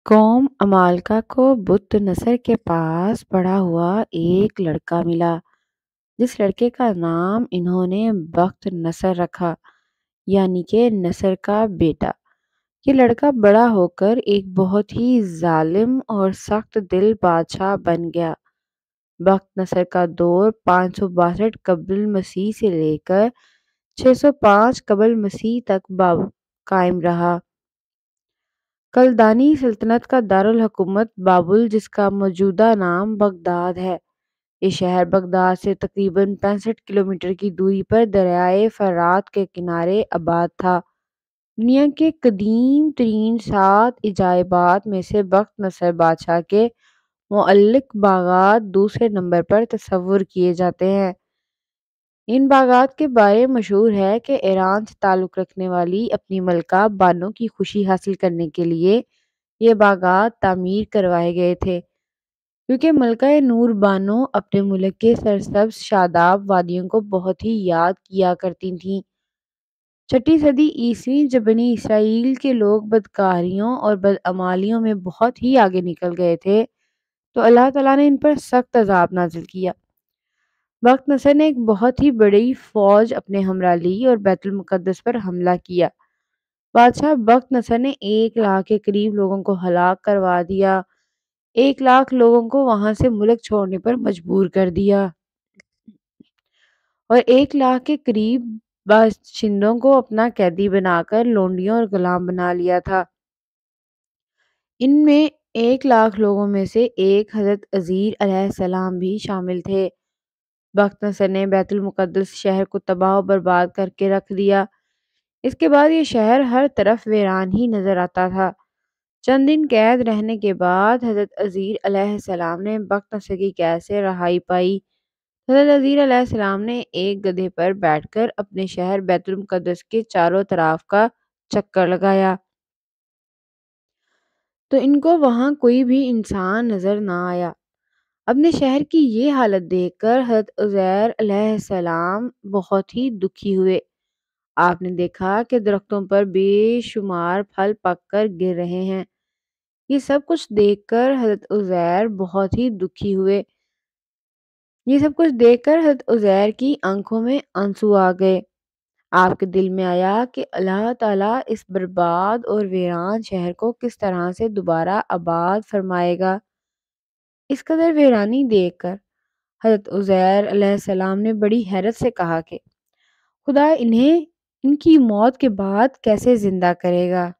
قوم عمالقہ کو بت نصر کے پاس پڑا ہوا ایک لڑکا ملا، جس لڑکے کا نام انہوں نے بخت نصر رکھا، یعنی کہ نصر کا بیٹا۔ یہ لڑکا بڑا ہو کر ایک بہت ہی ظالم اور سخت دل بادشاہ بن گیا۔ بخت نصر کا دور 562 قبل مسیح سے لے کر 605 قبل مسیح تک قائم رہا۔ کلدانی سلطنت کا دارالحکومت بابل، جس کا موجودہ نام بغداد ہے۔ یہ شہر بغداد سے تقریباً 65 کلومیٹر کی دوری پر دریائے فرات کے کنارے آباد تھا۔ دنیا کے قدیم ترین 7 عجائبات میں سے بخت نصر بادشاہ کے معلق باغات دوسرے نمبر پر تصور کیے جاتے ہیں۔ ان باغات کے بارے مشہور ہے کہ ایران سے تعلق رکھنے والی اپنی ملکہ بانو کی خوشی حاصل کرنے کے لیے یہ باغات تعمیر کروائے گئے تھے، کیونکہ ملکہ نور بانو اپنے ملک کے سرسبز شاداب وادیوں کو بہت ہی یاد کیا کرتی تھیں۔ 6 صدی عیسوی جب بنی اسرائیل کے لوگ بدکاریوں اور بدعمالیوں میں بہت ہی آگے نکل گئے تھے تو اللہ تعالیٰ نے ان پر سخت عذاب نازل کیا۔ بخت نصر نے ایک بہت ہی بڑی فوج اپنے ہمراہ لی اور بیت المقدس پر حملہ کیا۔ بادشاہ بخت نصر نے 1 لاکھ کے قریب لوگوں کو ہلاک کروا دیا، 1 لاکھ لوگوں کو وہاں سے ملک چھوڑنے پر مجبور کر دیا اور 1 لاکھ کے قریب باشندوں کو اپنا قیدی بنا کر لونڈیوں اور غلام بنا لیا تھا۔ ان میں 1 لاکھ لوگوں میں سے ایک حضرت عزیر علیہ السلام بھی شامل تھے۔ بخت نصر نے بیت المقدس شہر کو تباہ و برباد کر کے رکھ دیا۔ اس کے بعد یہ شہر ہر طرف ویران ہی نظر آتا تھا۔ چند دن قید رہنے کے بعد حضرت عزیر علیہ السلام نے بخت نصر کی قید سے رہائی پائی۔ حضرت عزیر علیہ السلام نے ایک گدھے پر بیٹھ کر اپنے شہر بیت المقدس کے چاروں طرف کا چکر لگایا تو ان کو وہاں کوئی بھی انسان نظر نہ آیا۔ اپنے شہر کی یہ حالت دیکھ کر حضرت عزیر علیہ السلام بہت ہی دکھی ہوئے۔ آپ نے دیکھا کہ درختوں پر بے شمار پھل پک کر گر رہے ہیں۔ یہ سب کچھ دیکھ کر حضرت عزیر بہت ہی دکھی ہوئے۔ یہ سب کچھ دیکھ کر حضرت عزیر کی آنکھوں میں آنسو آ گئے۔ آپ کے دل میں آیا کہ اللہ تعالیٰ اس برباد اور ویران شہر کو کس طرح سے دوبارہ آباد فرمائے گا۔ اس قدر ویرانی دیکھ کر حضرت عزیر علیہ السلام نے بڑی حیرت سے کہا کہ خدا انہیں ان کی موت کے بعد کیسے زندہ کرے گا۔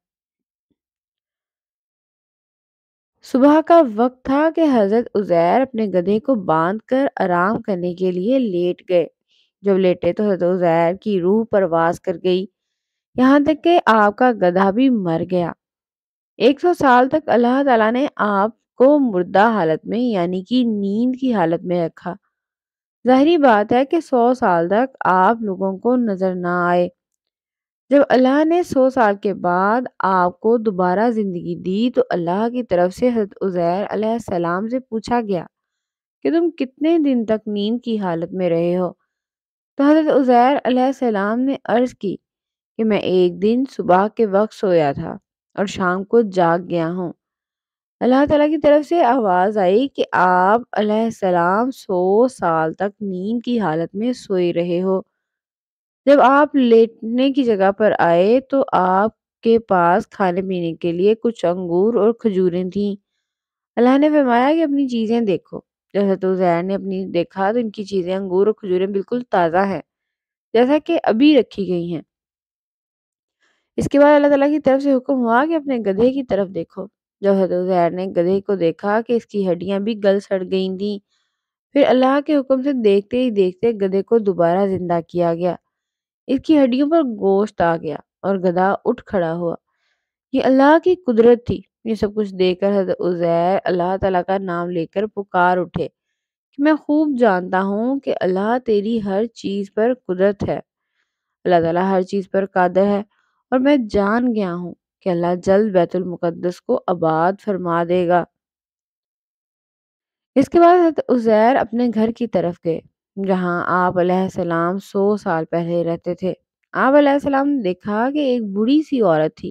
صبح کا وقت تھا کہ حضرت عزیر اپنے گدھے کو باندھ کر آرام کرنے کے لیے لیٹ گئے۔ جب لیٹے تو حضرت عزیر کی روح پرواز کر گئی، یہاں تک کہ آپ کا گدھا بھی مر گیا۔ 100 سال تک اللہ تعالیٰ نے آپ کو مردہ حالت میں یعنی کہ نیند کی حالت میں رکھا۔ ظاہری بات ہے کہ 100 سال تک آپ لوگوں کو نظر نہ آئے۔ جب اللہ نے 100 سال کے بعد آپ کو دوبارہ زندگی دی تو اللہ کی طرف سے حضرت عزیر علیہ السلام سے پوچھا گیا کہ تم کتنے دن تک نیند کی حالت میں رہے ہو؟ تو حضرت عزیر علیہ السلام نے عرض کی کہ میں ایک دن صبح کے وقت سویا تھا اور شام کو جاگ گیا ہوں۔ اللہ تعالیٰ کی طرف سے آواز آئی کہ آپ علیہ السلام 100 سال تک نیند کی حالت میں سوئے رہے ہو۔ جب آپ لیٹنے کی جگہ پر آئے تو آپ کے پاس کھانے پینے کے لیے کچھ انگور اور کھجوریں تھیں۔ اللہ نے فرمایا کہ اپنی چیزیں دیکھو۔ جب حضرت عزیر نے اپنی دیکھا تو ان کی چیزیں انگور اور کھجوریں بالکل تازہ ہیں، جیسا کہ ابھی رکھی گئی ہیں۔ اس کے بعد اللہ تعالیٰ کی طرف سے حکم ہوا کہ اپنے گدھے کی طرف دیکھو۔ جب حضرت عزیر نے گدھے کو دیکھا کہ اس کی ہڈیاں بھی گل سڑ گئی تھیں، پھر اللہ کے حکم سے دیکھتے ہی دیکھتے گدھے کو دوبارہ زندہ کیا گیا۔ اس کی ہڈیوں پر گوشت آ گیا اور گدھا اٹھ کھڑا ہوا۔ یہ اللہ کی قدرت تھی۔ یہ سب کچھ دیکھ کر حضرت عزیر اللہ تعالیٰ کا نام لے کر پکار اٹھے کہ میں خوب جانتا ہوں کہ اللہ تیری ہر چیز پر قدرت ہے۔ اللہ تعالیٰ ہر چیز پر قادر ہے اور میں جان گیا ہوں کہ اللہ جلد بیت المقدس کو آباد فرما دے گا۔ اس کے بعد حضرت عزیر اپنے گھر کی طرف گئے جہاں آپ علیہ السلام 100 سال پہلے رہتے تھے۔ آپ علیہ السلام نے دیکھا کہ ایک بوڑھی سی عورت تھی۔